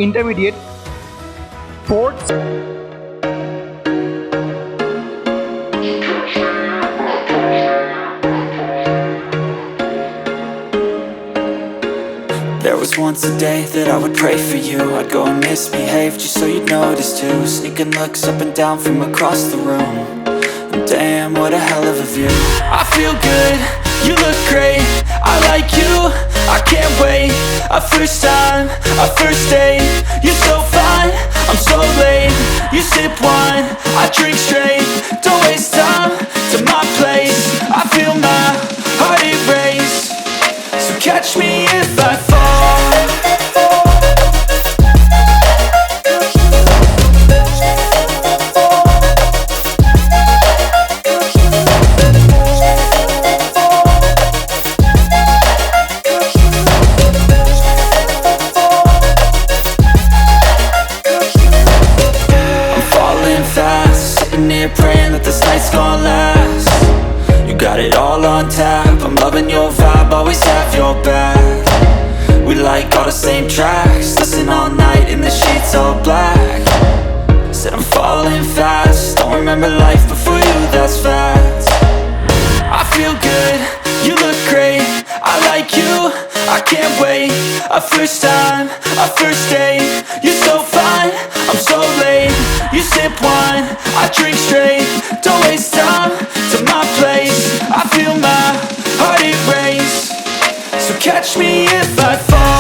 intermediate, fourth. There was once a day that I would pray for you. I'd go and misbehave just so you'd notice too. Sneaking looks up and down from across the room. And damn, what a hell of a view. I feel good, you look great, I like you, I can't wait. A first time, a first date. You're so fine, I'm so late. You sip wine, I drink straight. Don't waste time to my place. I feel my heart erase. So catch me if I fall. Praying that this night's gonna last. You got it all on tap, I'm loving your vibe, always have your back. We like all the same tracks, listen all night in the sheets all black. Said I'm falling fast, don't remember life before you, that's fact. I feel good, you look great, I like you, I can't wait. A first time, a first date. You're so fine, I'm so late. You sip wine, I drink straight. Don't waste time to my place. I feel my heart erase. So catch me if I fall.